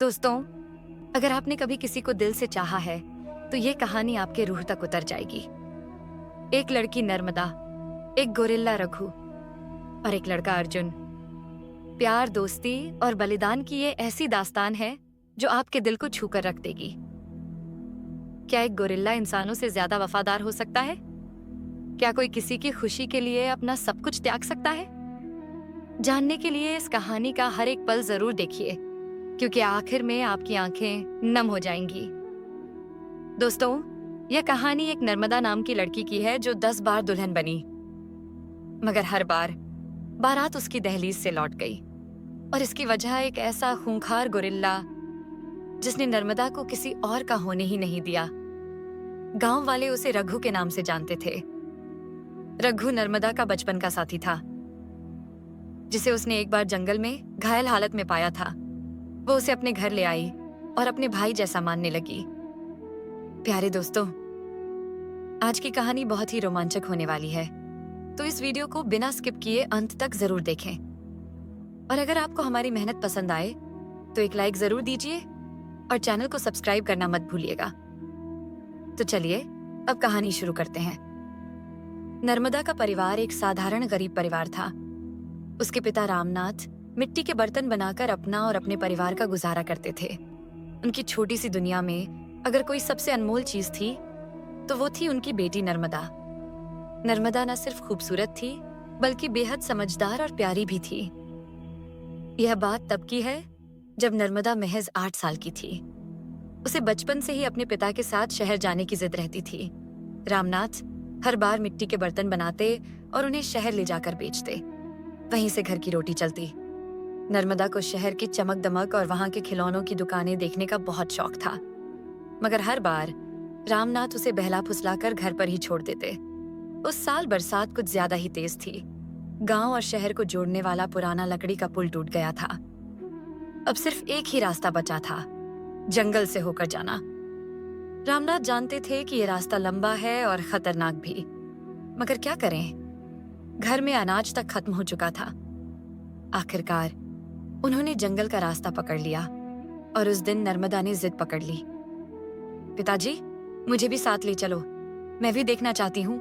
दोस्तों, अगर आपने कभी किसी को दिल से चाहा है तो ये कहानी आपके रूह तक उतर जाएगी। एक लड़की नर्मदा, एक गोरिल्ला रघु और एक लड़का अर्जुन। प्यार, दोस्ती और बलिदान की ये ऐसी दास्तान है जो आपके दिल को छूकर रख देगी। क्या एक गोरिल्ला इंसानों से ज्यादा वफादार हो सकता है? क्या कोई किसी की खुशी के लिए अपना सब कुछ त्याग सकता है? जानने के लिए इस कहानी का हर एक पल जरूर देखिए, क्योंकि आखिर में आपकी आंखें नम हो जाएंगी। दोस्तों, यह कहानी एक नर्मदा नाम की लड़की की है जो 10 बार दुल्हन बनी, मगर हर बार बारात उसकी दहलीज से लौट गई। और इसकी वजह एक ऐसा खूंखार गोरिल्ला जिसने नर्मदा को किसी और का होने ही नहीं दिया। गांव वाले उसे रघु के नाम से जानते थे। रघु नर्मदा का बचपन का साथी था, जिसे उसने एक बार जंगल में घायल हालत में पाया था। वो उसे अपने घर ले आई और अपने भाई जैसा मानने लगी। प्यारे दोस्तों, आज की कहानी बहुत ही रोमांचक होने वाली है, तो इस वीडियो को बिना स्किप किए अंत तक जरूर देखें। और अगर आपको हमारी मेहनत पसंद आए तो एक लाइक जरूर दीजिए और चैनल को सब्सक्राइब करना मत भूलिएगा। तो चलिए अब कहानी शुरू करते हैं। नर्मदा का परिवार एक साधारण गरीब परिवार था। उसके पिता रामनाथ मिट्टी के बर्तन बनाकर अपना और अपने परिवार का गुजारा करते थे। उनकी छोटी सी दुनिया में अगर कोई सबसे अनमोल चीज थी तो वो थी उनकी बेटी नर्मदा। नर्मदा न सिर्फ खूबसूरत थी बल्कि बेहद समझदार और प्यारी भी थी। यह बात तब की है जब नर्मदा महज 8 साल की थी। उसे बचपन से ही अपने पिता के साथ शहर जाने की जिद रहती थी। रामनाथ हर बार मिट्टी के बर्तन बनाते और उन्हें शहर ले जाकर बेचते। वहीं से घर की रोटी चलती। नर्मदा को शहर की चमक दमक और वहां के खिलौनों की दुकानें देखने का बहुत शौक था, मगर हर बार रामनाथ उसे बहला फुसलाकर घर पर ही छोड़ देते। उस साल बरसात कुछ ज्यादा ही तेज थी। गांव और शहर को जोड़ने वाला पुराना लकड़ी का पुल टूट गया था। अब सिर्फ एक ही रास्ता बचा था, जंगल से होकर जाना। रामनाथ जानते थे कि यह रास्ता लंबा है और खतरनाक भी, मगर क्या करें? घर में अनाज तक खत्म हो चुका था। आखिरकार उन्होंने जंगल का रास्ता पकड़ लिया और उस दिन नर्मदा ने जिद पकड़ ली। पिताजी, मुझे भी साथ ले चलो, मैं भी देखना चाहती हूँ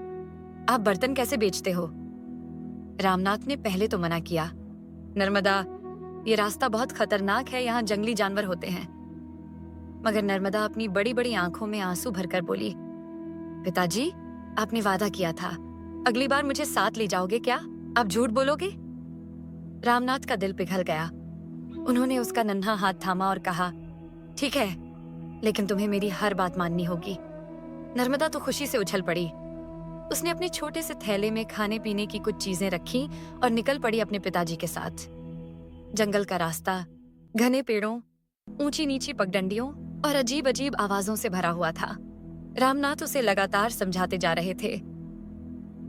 आप बर्तन कैसे बेचते हो। रामनाथ ने पहले तो मना किया। नर्मदा, ये रास्ता बहुत खतरनाक है, यहाँ जंगली जानवर होते हैं। मगर नर्मदा अपनी बड़ी बड़ी आंखों में आंसू भरकर बोली, पिताजी, आपने वादा किया था, अगली बार मुझे साथ ले जाओगे क्या? आप झूठ बोलोगे? रामनाथ का दिल पिघल गया। उन्होंने उसका नन्हा हाथ थामा और कहा, ठीक है, लेकिन तुम्हें मेरी हर बात माननी होगी। नर्मदा तो खुशी से उछल पड़ी। उसने अपने छोटे से थैले में खाने पीने की कुछ चीजें रखी और निकल पड़ी अपने पिताजी के साथ। जंगल का रास्ता घने पेड़ों, ऊंची नीची पगडंडियों और अजीब अजीब आवाजों से भरा हुआ था। रामनाथ उसे लगातार समझाते जा रहे थे,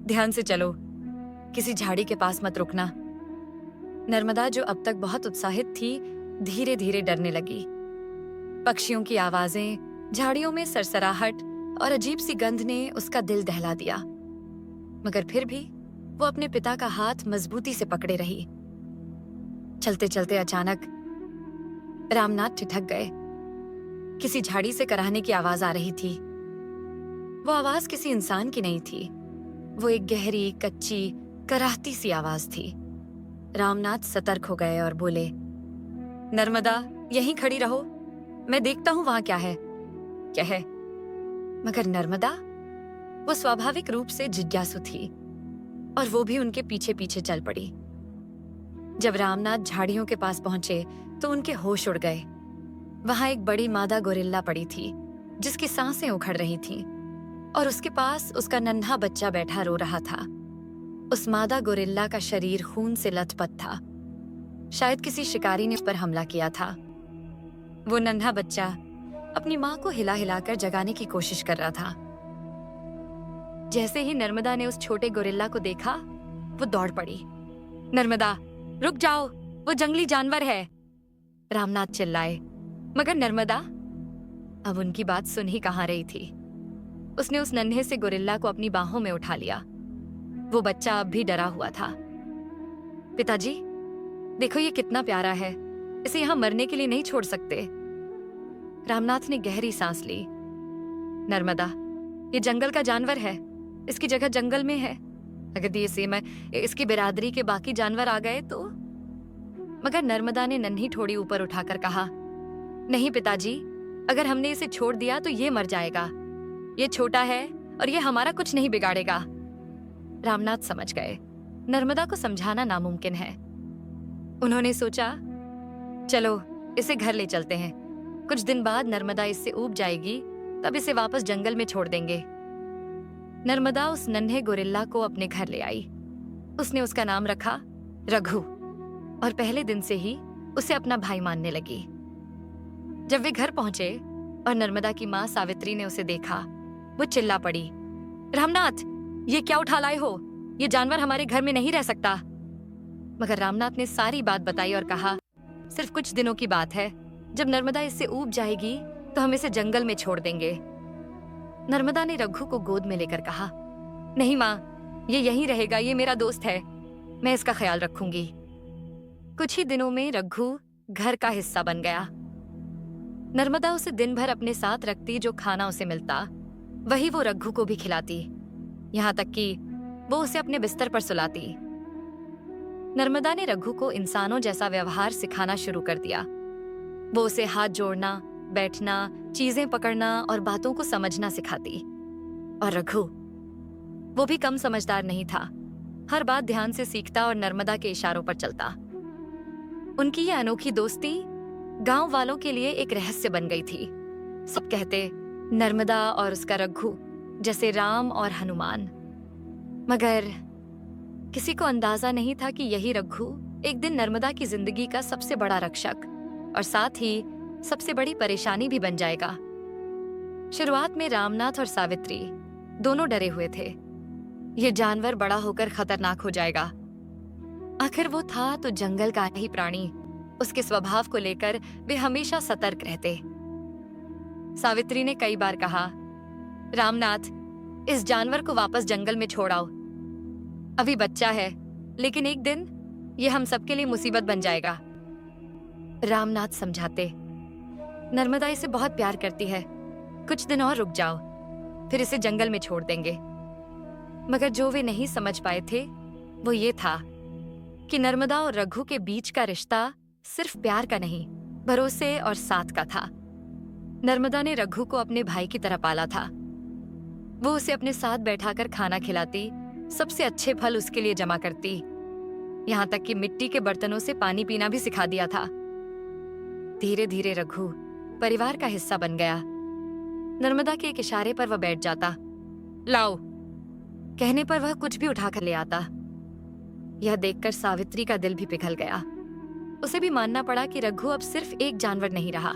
ध्यान से चलो, किसी झाड़ी के पास मत रुकना। नर्मदा, जो अब तक बहुत उत्साहित थी, धीरे धीरे डरने लगी। पक्षियों की आवाजें, झाड़ियों में सरसराहट और अजीब सी गंध ने उसका दिल दहला दिया, मगर फिर भी वो अपने पिता का हाथ मजबूती से पकड़े रही। चलते चलते अचानक रामनाथ ठिठक गए। किसी झाड़ी से कराहने की आवाज आ रही थी। वो आवाज किसी इंसान की नहीं थी, वो एक गहरी, कच्ची, कराहती सी आवाज थी। रामनाथ सतर्क हो गए और बोले, नर्मदा, यहीं खड़ी रहो, मैं देखता हूं वहां क्या है। क्या है? मगर नर्मदा, वो स्वाभाविक रूप से जिज्ञासु थी और वो भी उनके पीछे पीछे चल पड़ी। जब रामनाथ झाड़ियों के पास पहुंचे तो उनके होश उड़ गए। वहां एक बड़ी मादा गोरिल्ला पड़ी थी, जिसकी सांसें उखड़ रही थीं, और उसके पास उसका नन्हा बच्चा बैठा रो रहा था। उस मादा गोरिल्ला का शरीर खून से लथपथ था। शायद किसी शिकारी ने उस पर हमला किया था। वो नन्हा बच्चा अपनी माँ को हिला हिलाकर जगाने की कोशिश कर रहा था। जैसे ही नर्मदा ने उस छोटे गोरिल्ला को देखा, वो दौड़ पड़ी। नर्मदा, रुक जाओ, वो जंगली जानवर है, रामनाथ चिल्लाए। मगर नर्मदा अब उनकी बात सुन ही कहाँ रही थी। उसने उस नन्हे से गोरिल्ला को अपनी बाहों में उठा लिया। वो बच्चा अब भी डरा हुआ था। पिताजी, देखो ये कितना प्यारा है, इसे यहाँ मरने के लिए नहीं छोड़ सकते, रामनाथ ने गहरी सांस ली। नर्मदा, ये जंगल का जानवर है, इसकी जगह जंगल में है। अगर इसे मैं इसकी बिरादरी के बाकी जानवर आ गए तो? मगर नर्मदा ने नन्ही ठोड़ी ऊपर उठाकर कहा, नहीं पिताजी, अगर हमने इसे छोड़ दिया तो ये मर जाएगा। ये छोटा है और ये हमारा कुछ नहीं बिगाड़ेगा। रामनाथ समझ गए नर्मदा को समझाना नामुमकिन है। उन्होंने सोचा, चलो इसे घर ले चलते हैं। कुछ दिन बाद नर्मदा इससे ऊब जाएगी, तब इसे वापस जंगल में छोड़ देंगे। नर्मदा उस नन्हे गोरिल्ला को अपने घर ले आई। उसने उसका नाम रखा रघु और पहले दिन से ही उसे अपना भाई मानने लगी। जब वे घर पहुंचे और नर्मदा की मां सावित्री ने उसे देखा, वो चिल्ला पड़ी, रामनाथ, ये क्या उठा लाए हो? ये जानवर हमारे घर में नहीं रह सकता। मगर रामनाथ ने सारी बात बताई और कहा, सिर्फ कुछ दिनों की बात है। जब नर्मदा इससे ऊब जाएगी तो हम इसे जंगल में छोड़ देंगे। नर्मदा ने रघु को गोद में लेकर कहा, नहीं माँ, ये यहीं रहेगा, ये मेरा दोस्त है, मैं इसका ख्याल रखूंगी। कुछ ही दिनों में रघु घर का हिस्सा बन गया। नर्मदा उसे दिन भर अपने साथ रखती, जो खाना उसे मिलता वही वो रघु को भी खिलाती, यहाँ तक कि वो उसे अपने बिस्तर पर सुलाती। नर्मदा ने रघु को इंसानों जैसा व्यवहार सिखाना शुरू कर दिया। वो उसे हाथ जोड़ना, बैठना, चीजें पकड़ना और बातों को समझना सिखाती। और रघु, वो भी कम समझदार नहीं था। हर बात ध्यान से सीखता और नर्मदा के इशारों पर चलता। उनकी ये अनोखी दोस्ती गांव वालों के लिए एक रहस्य बन गई थी। सब कहते नर्मदा और उसका रघु जैसे राम और हनुमान। मगर किसी को अंदाजा नहीं था कि यही रघु एक दिन नर्मदा की जिंदगी का सबसे बड़ा रक्षक और साथ ही सबसे बड़ी परेशानी भी बन जाएगा। शुरुआत में रामनाथ और सावित्री दोनों डरे हुए थे। ये जानवर बड़ा होकर खतरनाक हो जाएगा। आखिर वो था तो जंगल का ही प्राणी। उसके स्वभाव को लेकर वे हमेशा सतर्क रहते। सावित्री ने कई बार कहा, रामनाथ, इस जानवर को वापस जंगल में छोड़ आओ। अभी बच्चा है, लेकिन एक दिन ये हम सबके लिए मुसीबत बन जाएगा। रामनाथ समझाते, नर्मदा इसे बहुत प्यार करती है, कुछ दिन और रुक जाओ, फिर इसे जंगल में छोड़ देंगे। मगर जो वे नहीं समझ पाए थे वो ये था कि नर्मदा और रघु के बीच का रिश्ता सिर्फ प्यार का नहीं, भरोसे और साथ का था। नर्मदा ने रघु को अपने भाई की तरह पाला था। वो उसे अपने साथ बैठाकर खाना खिलाती, सबसे अच्छे फल उसके लिए जमा करती, यहाँ तक कि मिट्टी के बर्तनों से पानी पीना भी सिखा दिया था। धीरे धीरे रघु परिवार का हिस्सा बन गया। नर्मदा के एक इशारे पर वह बैठ जाता, लाओ कहने पर वह कुछ भी उठाकर ले आता। यह देखकर सावित्री का दिल भी पिघल गया। उसे भी मानना पड़ा कि रघु अब सिर्फ एक जानवर नहीं रहा,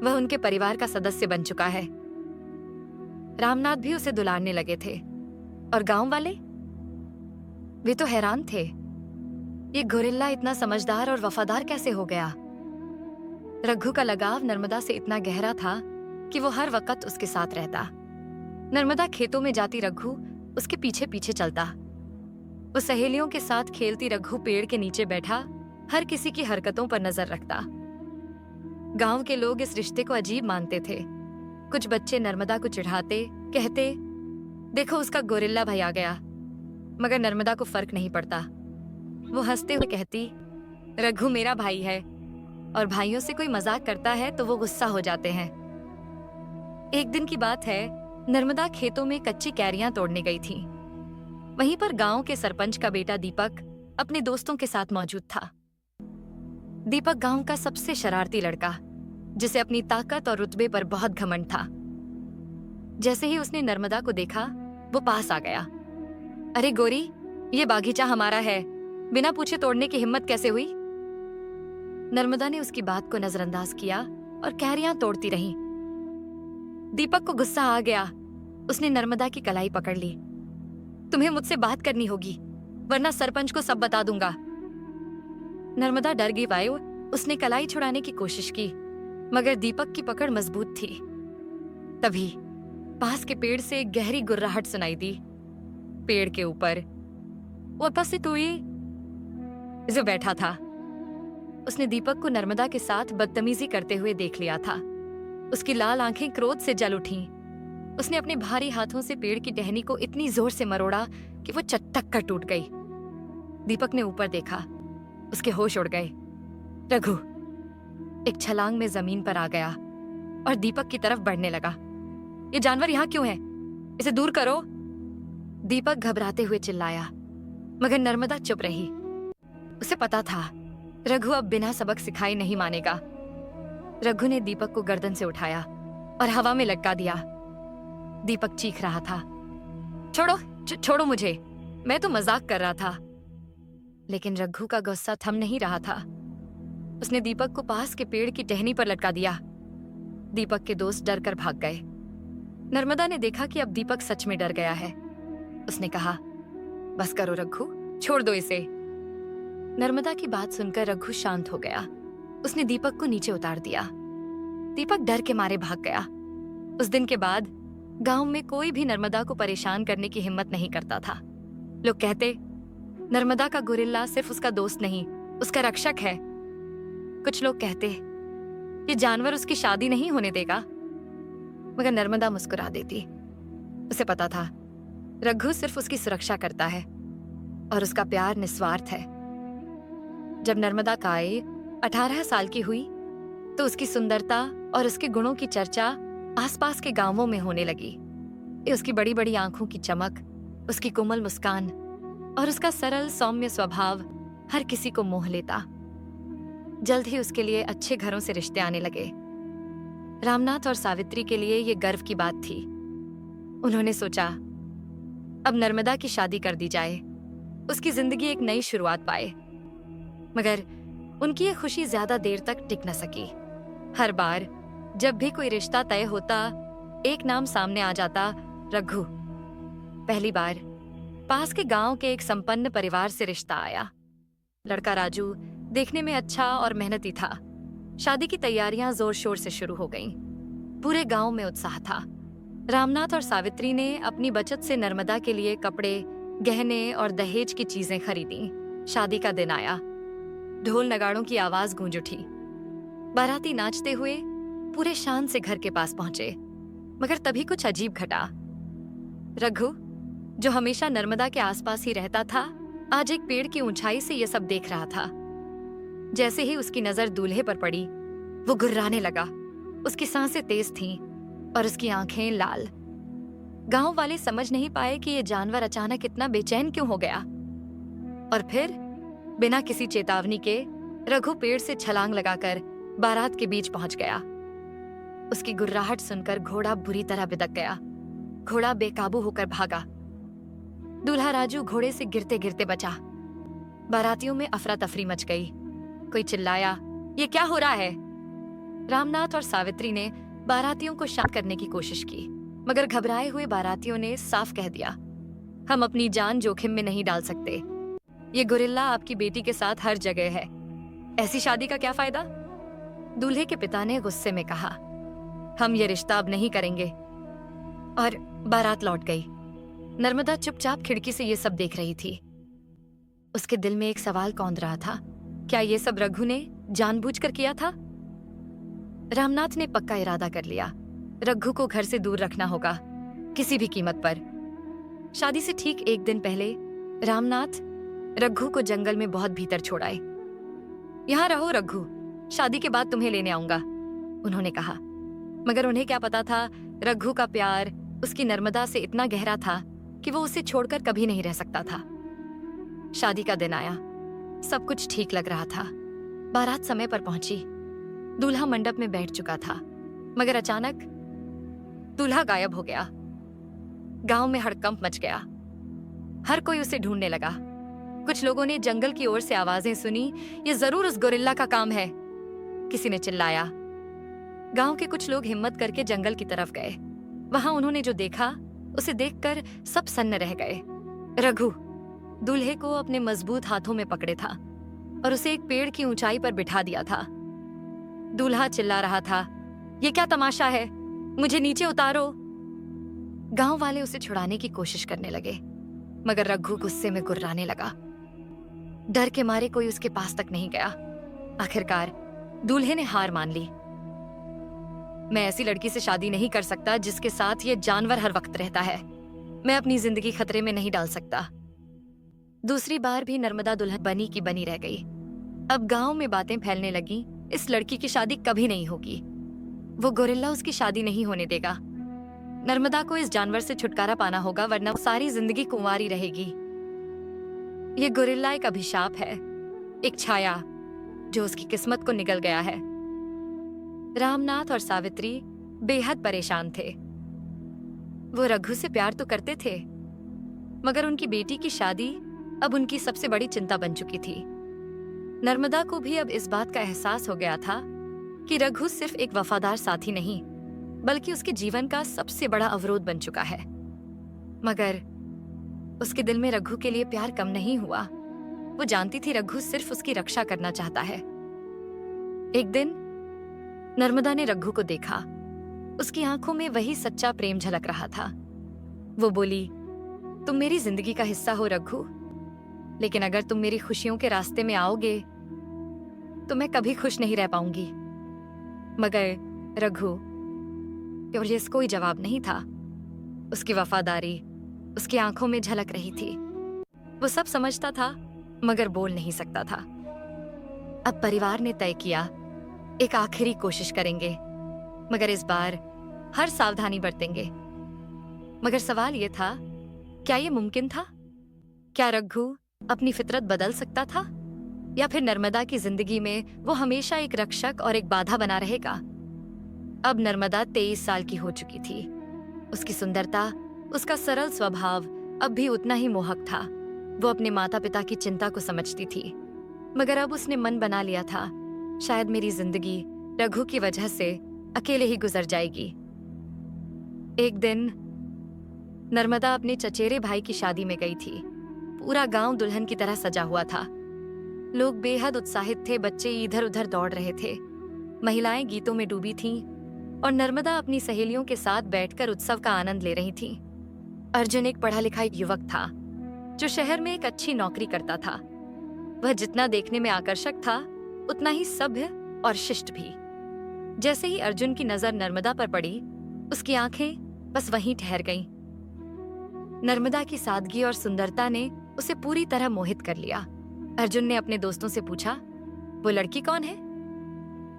वह उनके परिवार का सदस्य बन चुका है। रामनाथ भी उसे दुलारने लगे थे और गांव वाले, वे तो हैरान थे, ये गोरिल्ला इतना समझदार और वफादार कैसे हो गया। रघु का लगाव नर्मदा से इतना गहरा था कि वो हर वक्त उसके साथ रहता। नर्मदा खेतों में जाती, रघु उसके पीछे पीछे चलता। वो सहेलियों के साथ खेलती, रघु पेड़ के नीचे बैठा हर किसी की हरकतों पर नजर रखता। गांव के लोग इस रिश्ते को अजीब मानते थे। कुछ बच्चे नर्मदा को चिढ़ाते, कहते, देखो उसका गोरिल्ला भाई आ गया। मगर नर्मदा को फर्क नहीं पड़ता। वो हंसते हुए कहती, रघु मेरा भाई है, और भाइयों से कोई मजाक करता है तो वो गुस्सा हो जाते हैं। एक दिन की बात है, नर्मदा खेतों में कच्ची कैरियां तोड़ने गई थी। वहीं पर गांव के सरपंच का बेटा दीपक अपने दोस्तों के साथ मौजूद था। दीपक गांव का सबसे शरारती लड़का, जिसे अपनी ताकत और रुतबे पर बहुत घमंड था। जैसे ही उसने नर्मदा को देखा, वो पास आ गया। अरे गोरी, ये बागीचा हमारा है, बिना पूछे तोड़ने की हिम्मत कैसे हुई? नर्मदा ने उसकी बात को नजरअंदाज किया और कैरियां तोड़ती रही। दीपक को गुस्सा आ गया। उसने नर्मदा की कलाई पकड़ ली। तुम्हें मुझसे बात करनी होगी, वरना सरपंच को सब बता दूंगा। नर्मदा डर गई। वायु, उसने कलाई छुड़ाने की कोशिश की, मगर दीपक की पकड़ मजबूत थी। तभी पास के पेड़ से एक गहरी गुर्राहट सुनाई दी। पेड़ के ऊपर वो उपस्थित हुई जो बैठा था। उसने दीपक को नर्मदा के साथ बदतमीजी करते हुए देख लिया था। उसकी लाल आंखें क्रोध से जल उठीं। उसने अपने भारी हाथों से पेड़ की टहनी को इतनी जोर से मरोड़ा कि वो चट्टक कर टूट गई। दीपक ने ऊपर देखा, उसके होश उड़ गए। रघु एक छलांग में जमीन पर आ गया और दीपक की तरफ बढ़ने लगा। ये जानवर यहाँ क्यों है? इसे दूर करो। दीपक घबराते हुए चिल्लाया, मगर नर्मदा चुप रही। उसे पता था रघु अब बिना सबक सिखाए नहीं मानेगा। रघु ने दीपक को गर्दन से उठाया और हवा में लटका दिया। दीपक चीख रहा था, छोड़ो छोड़ो मुझे, मैं तो मजाक कर रहा था। लेकिन रघु का गुस्सा थम नहीं रहा था। उसने दीपक को पास के पेड़ की टहनी पर लटका दिया। दीपक के दोस्त डर कर भाग गए। नर्मदा ने देखा कि अब दीपक सच में डर गया है। उसने कहा, बस करो रघु, छोड़ दो इसे। नर्मदा की बात सुनकर रघु शांत हो गया। उसने दीपक को नीचे उतार दिया। दीपक डर के मारे भाग गया। उस दिन के बाद गांव में कोई भी नर्मदा को परेशान करने की हिम्मत नहीं करता था। लोग कहते, नर्मदा का गोरिल्ला सिर्फ उसका दोस्त नहीं, उसका रक्षक है। कुछ लोग कहते, ये जानवर उसकी शादी नहीं होने देगा। मगर नर्मदा मुस्कुरा देती। उसे पता था रघु सिर्फ उसकी सुरक्षा करता है और उसका प्यार निस्वार्थ है। जब नर्मदा काए 18 साल की हुई तो उसकी सुंदरता और उसके गुणों की चर्चा आसपास के गांवों में होने लगी। उसकी बड़ी बड़ी आंखों की चमक, उसकी कोमल मुस्कान और उसका सरल सौम्य स्वभाव हर किसी को मोह लेता। जल्द ही उसके लिए अच्छे घरों से रिश्ते आने लगे। रामनाथ और सावित्री के लिए ये गर्व की बात थी। उन्होंने सोचा, अब नर्मदा की शादी कर दी जाए, उसकी जिंदगी एक नई शुरुआत पाए। मगर उनकी ये खुशी ज्यादा देर तक टिक न सकी। हर बार जब भी कोई रिश्ता तय होता, एक नाम सामने आ जाता, रघु। पहली बार पास के गांव के एक संपन्न परिवार से रिश्ता आया। लड़का राजू देखने में अच्छा और मेहनती था। शादी की तैयारियां जोर शोर से शुरू हो गईं। पूरे गांव में उत्साह था। रामनाथ और सावित्री ने अपनी बचत से नर्मदा के लिए कपड़े, गहने और दहेज की चीजें खरीदी। शादी का दिन आया। ढोल नगाड़ों की आवाज गूंज उठी। बाराती नाचते हुए पूरे शान से घर के पास पहुंचे। मगर तभी कुछ अजीब घटा। रघु, जो हमेशा नर्मदा के आसपास ही रहता था, आज एक पेड़ की ऊंचाई से यह सब देख रहा था। जैसे ही उसकी नजर दूल्हे पर पड़ी, वो गुर्राने लगा। उसकी सांसें तेज थीं और उसकी आंखें लाल। गांव वाले समझ नहीं पाए कि ये जानवर अचानक इतना बेचैन क्यों हो गया। और फिर बिना किसी चेतावनी के रघु पेड़ से छलांग लगाकर बारात के बीच पहुंच गया। उसकी गुर्राहट सुनकर घोड़ा बुरी तरह बिदक गया। घोड़ा बेकाबू होकर भागा। दूल्हा राजू घोड़े से गिरते गिरते बचा। बारातियों में अफरा तफरी मच गई। कोई चिल्लाया, ये क्या हो रहा है? रामनाथ और सावित्री ने बारातियों को शांत करने की कोशिश की, मगर घबराए हुए बारातियों ने साफ कह दिया, हम अपनी जान जोखिम में नहीं डाल सकते। ये गोरिल्ला आपकी बेटी के साथ हर जगह है। ऐसी शादी का क्या फायदा? दूल्हे के पिता ने गुस्से में कहा, हम ये रिश्ता अब नहीं करेंगे। और बारात लौट गई। नर्मदा चुपचाप खिड़की से ये सब देख रही थी। उसके दिल में एक सवाल कौंध रहा था, क्या ये सब रघु ने जानबूझकर किया था? रामनाथ ने पक्का इरादा कर लिया, रघु को घर से दूर रखना होगा, किसी भी कीमत पर। शादी से ठीक एक दिन पहले रामनाथ रघु को जंगल में बहुत भीतर छोड़ आए। यहाँ रहो रघु, शादी के बाद तुम्हें लेने आऊंगा, उन्होंने कहा। मगर उन्हें क्या पता था, रघु का प्यार उसकी नर्मदा से इतना गहरा था कि वो उसे छोड़कर कभी नहीं रह सकता था। शादी का दिन आया। सब कुछ ठीक लग रहा था। बारात समय पर पहुंची। दूल्हा मंडप में बैठ चुका था, मगर अचानक दूल्हा गायब हो गया। गांव में हड़कंप मच गया। हर कोई उसे ढूंढने लगा। कुछ लोगों ने जंगल की ओर से आवाजें सुनी, ये जरूर उस गोरिल्ला का काम है, किसी ने चिल्लाया। गांव के कुछ लोग हिम्मत करके जंगल की तरफ गए। वहां उन्होंने जो देखा, उसे देखकर सब सन्न रह गए। रघु दूल्हे को अपने मजबूत हाथों में पकड़े था और उसे एक पेड़ की ऊंचाई पर बिठा दिया था। दूल्हा चिल्ला रहा था, ये क्या तमाशा है, मुझे नीचे उतारो। गांव वाले उसे छुड़ाने की कोशिश करने लगे, मगर रघु गुस्से में गुर्राने लगा। डर के मारे कोई उसके पास तक नहीं गया। आखिरकार दूल्हे ने हार मान ली। मैं ऐसी लड़की से शादी नहीं कर सकता जिसके साथ ये जानवर हर वक्त रहता है। मैं अपनी जिंदगी खतरे में नहीं डाल सकता। दूसरी बार भी नर्मदा दुल्हन बनी की बनी रह गई। अब गांव में बातें फैलने लगी, इस लड़की की शादी कभी नहीं होगी। वो गोरिल्ला उसकी शादी नहीं होने देगा। नर्मदा को इस जानवर से छुटकारा पाना होगा, वरना वो सारी जिंदगी कुंवारी रहेगी। ये गोरिल्ला एक अभिशाप है, एक छाया जो उसकी किस्मत को निगल गया है। रामनाथ और सावित्री बेहद परेशान थे। वो रघु से प्यार तो करते थे, मगर उनकी बेटी की शादी अब उनकी सबसे बड़ी चिंता बन चुकी थी। नर्मदा को भी अब इस बात का एहसास हो गया था कि रघु सिर्फ एक वफादार साथी नहीं, बल्कि उसके जीवन का सबसे बड़ा अवरोध बन चुका है। मगर उसके दिल में रघु के लिए प्यार कम नहीं हुआ। वो जानती थी रघु सिर्फ उसकी रक्षा करना चाहता है। एक दिन नर्मदा ने रघु को देखा। उसकी आंखों में वही सच्चा प्रेम झलक रहा था। वो बोली, तुम मेरी जिंदगी का हिस्सा हो रघु, लेकिन अगर तुम मेरी खुशियों के रास्ते में आओगे तो मैं कभी खुश नहीं रह पाऊंगी। मगर रघु केवल इसको कोई जवाब नहीं था। उसकी वफादारी उसकी आंखों में झलक रही थी। वो सब समझता था, मगर बोल नहीं सकता था। अब परिवार ने तय किया, एक आखिरी कोशिश करेंगे, मगर इस बार हर सावधानी बरतेंगे। मगर सवाल यह था, क्या यह मुमकिन था? क्या रघु अपनी फितरत बदल सकता था, या फिर नर्मदा की जिंदगी में वो हमेशा एक रक्षक और एक बाधा बना रहेगा? अब नर्मदा 23 साल की हो चुकी थी। उसकी सुंदरता, उसका सरल स्वभाव अब भी उतना ही मोहक था। वो अपने माता पिता की चिंता को समझती थी, मगर अब उसने मन बना लिया था, शायद मेरी जिंदगी रघु की वजह से अकेले ही गुजर जाएगी। एक दिन नर्मदा अपने चचेरे भाई की शादी में गई थी। पूरा गांव दुल्हन की तरह सजा हुआ था। लोग बेहद उत्साहित थे, बच्चे इधर उधर दौड़ रहे थे, महिलाएं गीतों में डूबी थीं और नर्मदा अपनी सहेलियों के साथ बैठकर उत्सव का आनंद ले रही थी। अर्जुन एक पढ़ा लिखा युवक था जो शहर में एक अच्छी नौकरी करता था। वह जितना देखने में आकर्षक था, उतना ही सभ्य और शिष्ट भी। जैसे ही अर्जुन की नजर नर्मदा पर पड़ी, उसकी आंखें बस वहीं ठहर गईं। नर्मदा की सादगी और सुंदरता ने उसे पूरी तरह मोहित कर लिया। अर्जुन ने अपने दोस्तों से पूछा, वो लड़की कौन है?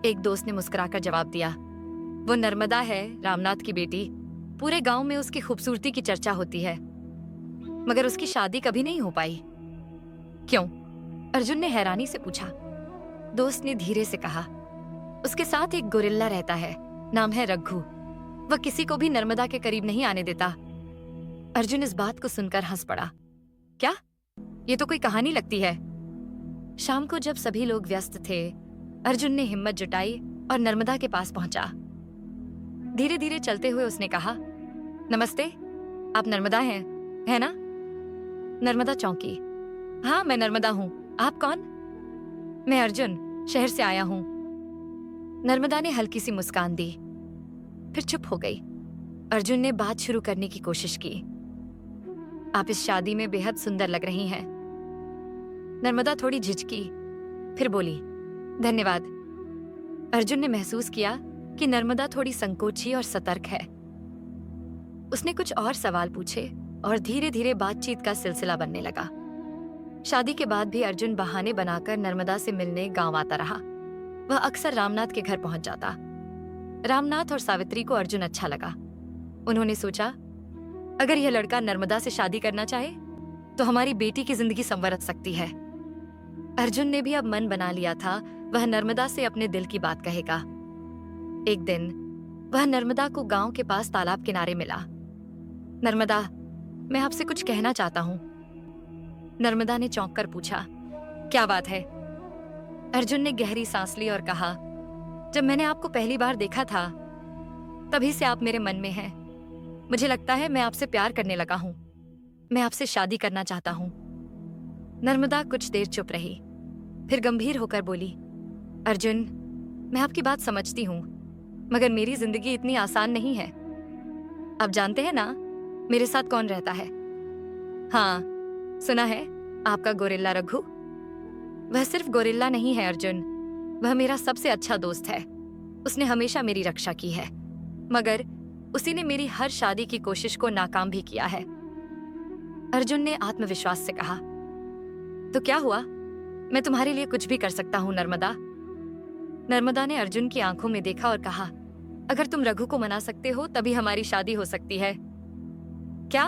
एक दोस्त ने मुस्कुराकर जवाब दिया, वो नर्मदा है, रामनाथ की बेटी। पूरे गांव में उसकी खूबसूरती की चर्चा होती है, मगर उसकी शादी कभी नहीं हो पाई। क्यों? अर्जुन ने हैरानी से पूछा। दोस्त ने धीरे से कहा, उसके साथ एक गोरिल्ला रहता है, नाम है रघु। वह किसी को भी नर्मदा के करीब नहीं आने देता। अर्जुन इस बात को सुनकर हंस पड़ा। क्या? ये तो कोई कहानी लगती है। शाम को जब सभी लोग व्यस्त थे, अर्जुन ने हिम्मत जुटाई और नर्मदा के पास पहुंचा। धीरे धीरे चलते हुए उसने कहा, नमस्ते, आप नर्मदा हैं, है ना? नर्मदा चौंकी। हाँ, मैं नर्मदा हूँ। आप कौन? मैं अर्जुन, शहर से आया हूँ। नर्मदा ने हल्की सी मुस्कान दी, फिर चुप हो गई। अर्जुन ने बात शुरू करने की कोशिश की। आप इस शादी में बेहद सुंदर लग रही हैं। नर्मदा थोड़ी झिझकी, फिर बोली, धन्यवाद। अर्जुन ने महसूस किया कि नर्मदा थोड़ी संकोची और सतर्क है। उसने कुछ और सवाल पूछे और धीरे धीरे बातचीत का सिलसिला बनने लगा। शादी के बाद भी अर्जुन बहाने बनाकर नर्मदा से मिलने गांव आता रहा। वह अक्सर रामनाथ के घर पहुंच जाता। रामनाथ और सावित्री को अर्जुन अच्छा लगा। उन्होंने सोचा, अगर यह लड़का नर्मदा से शादी करना चाहे तो हमारी बेटी की जिंदगी संवर सकती है। अर्जुन ने भी अब मन बना लिया था, वह नर्मदा से अपने दिल की बात कहेगा। एक दिन वह नर्मदा को गांव के पास तालाब किनारे मिला। नर्मदा, मैं आपसे कुछ कहना चाहता हूं। नर्मदा ने चौंक कर पूछा, क्या बात है? अर्जुन ने गहरी सांस ली और कहा, जब मैंने आपको पहली बार देखा था, तभी से आप मेरे मन में हैं। मुझे लगता है मैं आपसे प्यार करने लगा हूं। मैं आपसे शादी करना चाहता हूं। नर्मदा कुछ देर चुप रही, फिर गंभीर होकर बोली, अर्जुन, मैं आपकी बात समझती हूं, मगर मेरी जिंदगी इतनी आसान नहीं है। आप जानते हैं ना मेरे साथ कौन रहता है? हाँ, सुना है, आपका गोरिल्ला रघु। वह सिर्फ गोरिल्ला नहीं है अर्जुन, वह मेरा सबसे अच्छा दोस्त है। उसने हमेशा मेरी रक्षा की है, मगर उसी ने मेरी हर शादी की कोशिश को नाकाम भी किया है। अर्जुन ने आत्मविश्वास से कहा। तो क्या हुआ? मैं तुम्हारे लिए कुछ भी कर सकता हूँ नर्मदा। नर्मदा ने अर्जुन की आंखों में देखा और कहा, अगर तुम रघु को मना सकते हो तभी हमारी शादी हो सकती है। क्या?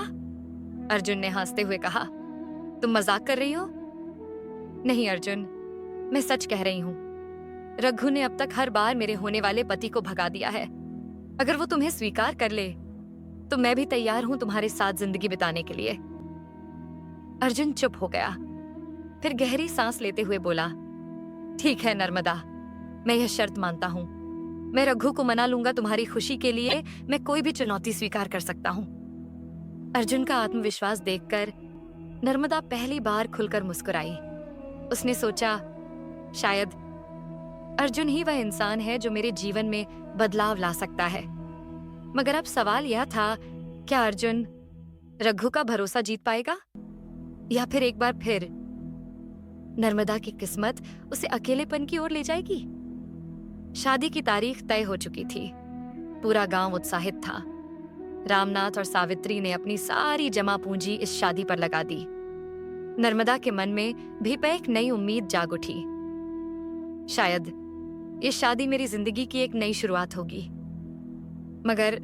अर्जुन ने हंसते हुए कहा। तुम मजाक कर रही हो? नहीं अर्जुन, मैं सच कह रही हूँ। रघु ने अब तक हर बार मेरे होने वाले पति को भगा दिया है। अगर वो तुम्हें स्वीकार कर ले तो मैं भी तैयार हूं तुम्हारे साथ जिंदगी बिताने के लिए। अर्जुन चुप हो गया, फिर गहरी सांस लेते हुए बोला, ठीक है नर्मदा, मैं यह शर्त मानता हूं। मैं रघु को मना लूंगा तुम्हारी खुशी के लिए। मैं कोई भी चुनौती स्वीकार कर सकता हूं। अर्जुन का आत्मविश्वास देखकर नर्मदा पहली बार खुलकर मुस्कुराई। उसने सोचा, शायद अर्जुन ही वह इंसान है जो मेरे जीवन में बदलाव ला सकता है। मगर अब सवाल यह था, क्या अर्जुन रघु का भरोसा जीत पाएगा, या फिर एक बार फिर नर्मदा की किस्मत उसे अकेलेपन की ओर ले जाएगी? शादी की तारीख तय हो चुकी थी। पूरा गांव उत्साहित था। रामनाथ और सावित्री ने अपनी सारी जमा पूंजी इस शादी पर लगा दी। नर्मदा के मन में भी पे एक नई उम्मीद जाग उठी। शायद ये शादी मेरी जिंदगी की एक नई शुरुआत होगी। मगर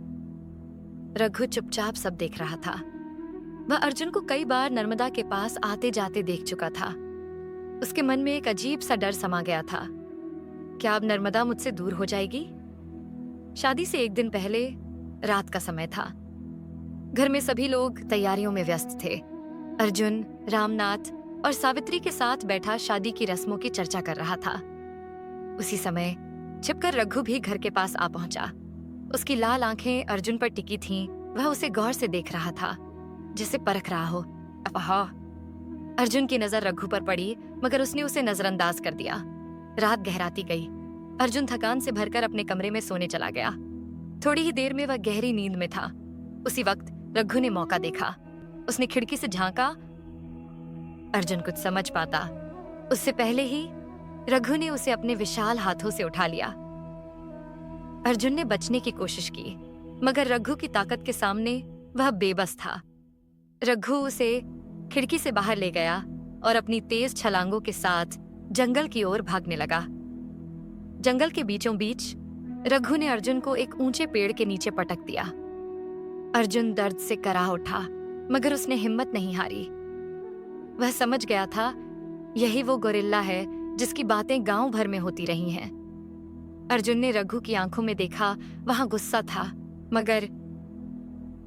रघु चुपचाप सब देख रहा था। वह अर्जुन को कई बार नर्मदा के पास आते जाते देख चुका था। उसके मन में एक अजीब सा डर समा गया था। क्या अब नर्मदा मुझसे दूर हो जाएगी? शादी से एक दिन पहले रात का समय था। घर में सभी लोग तैयारियों में व्यस्त थे। अर्जुन, रामनाथ और सावित्री के साथ बैठा शादी की रस्मों की चर्चा कर रहा था। उसी समय छिपकर रघु भी घर के पास आ पहुंचा। उसकी लाल आंखें अर्जुन पर टिकी थीं। वह उसे गौर से देख रहा था, जैसे परख रहा हो। अफवाह। अर्जुन की नजर रघु पर पड़ी, मगर उसने उसे नजरअंदाज कर दिया। रात गहराती गई। अर्जुन थकान से भरकर अपने कमरे में सोने चला गया। थोड़ी ही देर में वह गहरी नींद में था। उसी वक्त रघु ने मौका देखा। उसने खिड़की से झांका। अर्जुन कुछ समझ पाता उससे पहले ही रघु ने उसे अपने विशाल हाथों से उठा लिया। अर्जुन ने बचने की कोशिश की, मगर रघु की ताकत के सामने वह बेबस था। रघु उसे खिड़की से बाहर ले गया और अपनी तेज छलांगों के साथ जंगल की ओर भागने लगा। जंगल के बीचों बीच रघु ने अर्जुन को एक ऊंचे पेड़ के नीचे पटक दिया। अर्जुन दर्द से कराह उठा, मगर उसने हिम्मत नहीं हारी। वह समझ गया था, यही वो गोरिल्ला है जिसकी बातें गांव भर में होती रही हैं। अर्जुन ने रघु की आंखों में देखा। वहां गुस्सा था, मगर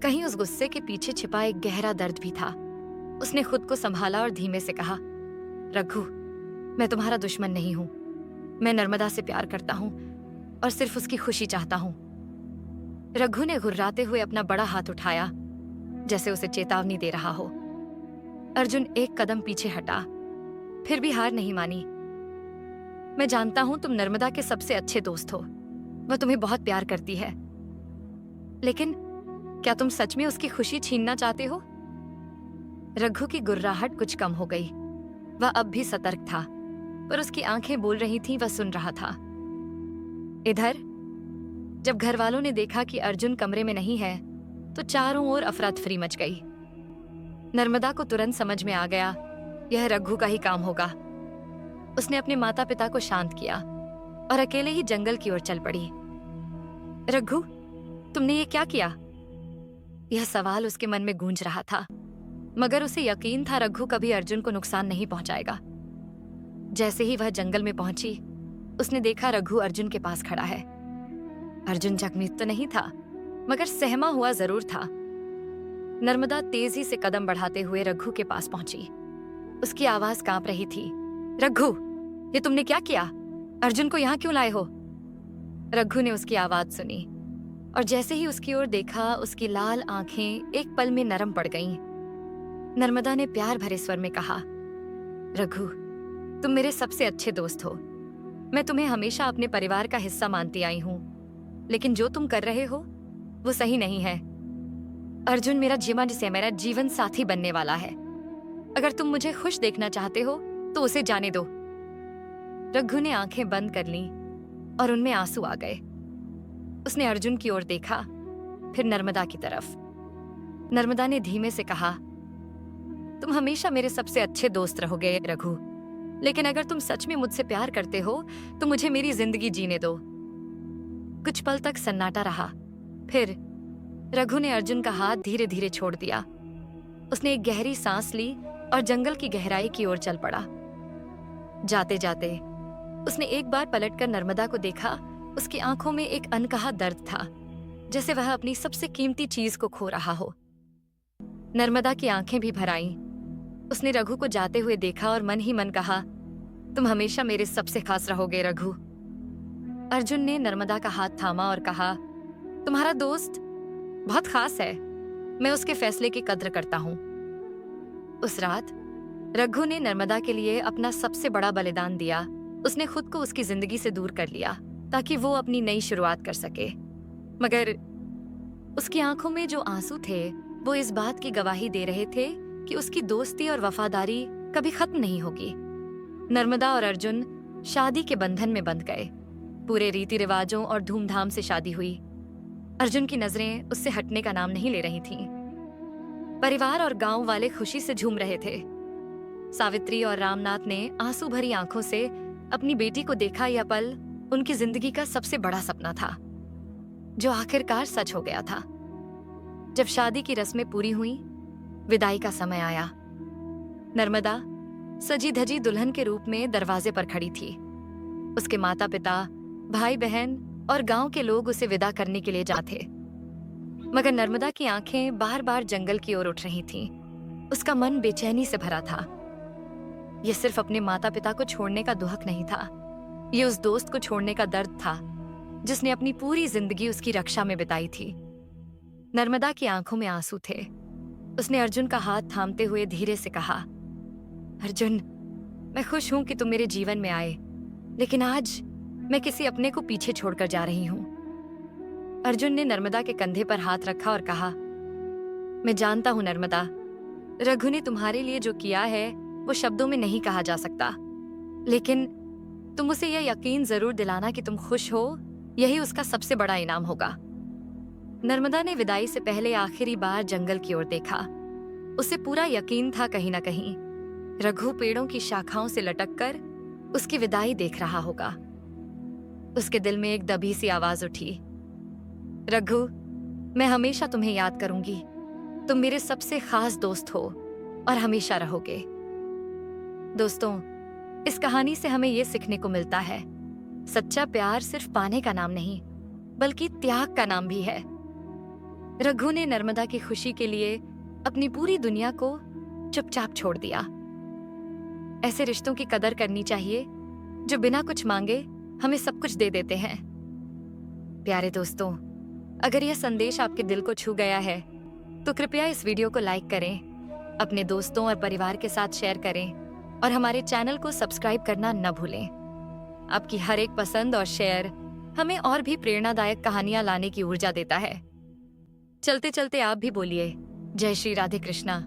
कहीं उस गुस्से के पीछे छिपा एक गहरा दर्द भी था। उसने खुद को संभाला और धीमे से कहा, रघु, मैं तुम्हारा दुश्मन नहीं हूं। मैं नर्मदा से प्यार करता हूं और सिर्फ उसकी खुशी चाहता हूं। रघु ने घुर्राते हुए अपना बड़ा हाथ उठाया, जैसे उसे चेतावनी दे रहा हो। अर्जुन एक कदम पीछे हटा, फिर भी हार नहीं मानी। मैं जानता हूं तुम नर्मदा के सबसे अच्छे दोस्त हो। वह तुम्हें बहुत प्यार करती है, लेकिन क्या तुम सच में उसकी खुशी छीनना चाहते हो? रघु की गुर्राहट कुछ कम हो गई। वह अब भी सतर्क था, पर उसकी आंखें बोल रही थीं, वह सुन रहा था। इधर जब घर वालों ने देखा कि अर्जुन कमरे में नहीं है, तो चारों ओर अफरा-तफरी मच गई। नर्मदा को तुरंत समझ में आ गया, यह रघु का ही काम होगा। उसने अपने माता पिता को शांत किया और अकेले ही जंगल की ओर चल पड़ी। रघु, तुमने ये क्या किया? यह सवाल उसके मन में गूंज रहा था, मगर उसे यकीन था रघु कभी अर्जुन को नुकसान नहीं पहुंचाएगा। जैसे ही वह जंगल में पहुंची, उसने देखा रघु अर्जुन के पास खड़ा है। अर्जुन जख्मी तो नहीं था, मगर सहमा हुआ जरूर था। नर्मदा तेजी से कदम बढ़ाते हुए रघु के पास पहुंची। उसकी आवाज कांप रही थी। रघु, ये तुमने क्या किया? अर्जुन को यहाँ क्यों लाए हो? रघु ने उसकी आवाज सुनी और जैसे ही उसकी ओर देखा, उसकी लाल आंखें एक पल में नरम पड़ गईं। नर्मदा ने प्यार भरे स्वर में कहा, रघु, तुम मेरे सबसे अच्छे दोस्त हो। मैं तुम्हें हमेशा अपने परिवार का हिस्सा मानती आई हूं, लेकिन जो तुम कर रहे हो वो सही नहीं है। अर्जुन मेरा जीवन साथी बनने वाला है। अगर तुम मुझे खुश देखना चाहते हो तो उसे जाने दो। रघु ने आंखें बंद कर लीं और उनमें आंसू आ गए। उसने अर्जुन की ओर देखा, फिर नर्मदा की तरफ। नर्मदा ने धीमे से कहा, तुम हमेशा मेरे सबसे अच्छे दोस्त रहोगे रघु, लेकिन अगर तुम सच में मुझसे प्यार करते हो तो मुझे मेरी जिंदगी जीने दो। कुछ पल तक सन्नाटा रहा, फिर रघु ने अर्जुन का हाथ धीरे धीरे छोड़ दिया। उसने एक गहरी सांस ली और जंगल की गहराई की ओर चल पड़ा। जाते जाते उसने एक बार पलटकर नर्मदा को देखा। उसकी आंखों में एक अनकहा दर्द था, जैसे वह अपनी सबसे कीमती चीज को खो रहा हो। नर्मदा की आंखें भी भर आईं। उसने रघु को जाते हुए देखा और मन ही मन कहा, तुम हमेशा मेरे सबसे खास रहोगे रघु। अर्जुन ने नर्मदा का हाथ थामा और कहा, तुम्हारा दोस्त बहुत खास है, मैं उसके फैसले की कद्र करता हूं। उस रात रघु ने नर्मदा के लिए अपना सबसे बड़ा बलिदान दिया। उसने खुद को उसकी जिंदगी से दूर कर लिया ताकि वो अपनी नई शुरुआत कर सके। मगर उसकी आंखों में जो आंसू थे वो इस बात की गवाही दे रहे थे कि उसकी दोस्ती और वफादारी कभी खत्म नहीं होगी। नर्मदा और अर्जुन शादी के बंधन में बंध गए। पूरे रीति रिवाजों और धूमधाम से शादी हुई। अर्जुन की नजरें उससे हटने का नाम नहीं ले रही थीं। परिवार और गांव वाले खुशी से झूम रहे थे। सावित्री और रामनाथ ने आंसू भरी आंखों से अपनी बेटी को देखा। यह पल उनकी जिंदगी का सबसे बड़ा सपना था, जो आखिरकार सच हो गया था। जब शादी की रस्में पूरी हुई, विदाई का समय आया। नर्मदा सजी धजी दुल्हन के रूप में दरवाजे पर खड़ी थी। उसके माता पिता, भाई बहन और गांव के लोग उसे विदा करने के लिए जाते। मगर नर्मदा की आंखें बार बार जंगल की ओर उठ रही थीं। उसका मन बेचैनी से भरा था। यह सिर्फ अपने माता पिता को छोड़ने का दुहक नहीं था, यह उस दोस्त को छोड़ने का दर्द था जिसने अपनी पूरी जिंदगी उसकी रक्षा में बिताई थी। नर्मदा की आंखों में आंसू थे। उसने अर्जुन का हाथ थामते हुए धीरे से कहा, अर्जुन, मैं खुश हूं कि तुम मेरे जीवन में आए, लेकिन आज मैं किसी अपने को पीछे छोड़कर जा रही हूं। अर्जुन ने नर्मदा के कंधे पर हाथ रखा और कहा, मैं जानता हूं नर्मदा, रघु ने तुम्हारे लिए जो किया है वो शब्दों में नहीं कहा जा सकता, लेकिन तुम उसे यह यकीन जरूर दिलाना कि तुम खुश हो, यही उसका सबसे बड़ा इनाम होगा। नर्मदा ने विदाई से पहले आखिरी बार जंगल की ओर देखा। उसे पूरा यकीन था कहीं ना कहीं रघु पेड़ों की शाखाओं से लटककर उसकी विदाई देख रहा होगा। उसके दिल में एक दबी सी आवाज उठी, रघु, मैं हमेशा तुम्हें याद करूंगी। तुम मेरे सबसे खास दोस्त हो और हमेशा रहोगे। दोस्तों, इस कहानी से हमें यह सीखने को मिलता है, सच्चा प्यार सिर्फ पाने का नाम नहीं, बल्कि त्याग का नाम भी है। रघु ने नर्मदा की खुशी के लिए अपनी पूरी दुनिया को चुपचाप छोड़ दिया। ऐसे रिश्तों की कदर करनी चाहिए जो बिना कुछ मांगे हमें सब कुछ दे देते हैं। प्यारे दोस्तों, अगर यह संदेश आपके दिल को छू गया है तो कृपया इस वीडियो को लाइक करें, अपने दोस्तों और परिवार के साथ शेयर करें और हमारे चैनल को सब्सक्राइब करना न भूलें। आपकी हर एक पसंद और शेयर हमें और भी प्रेरणादायक कहानियां लाने की ऊर्जा देता है। चलते चलते आप भी बोलिए, जय श्री राधे कृष्णा।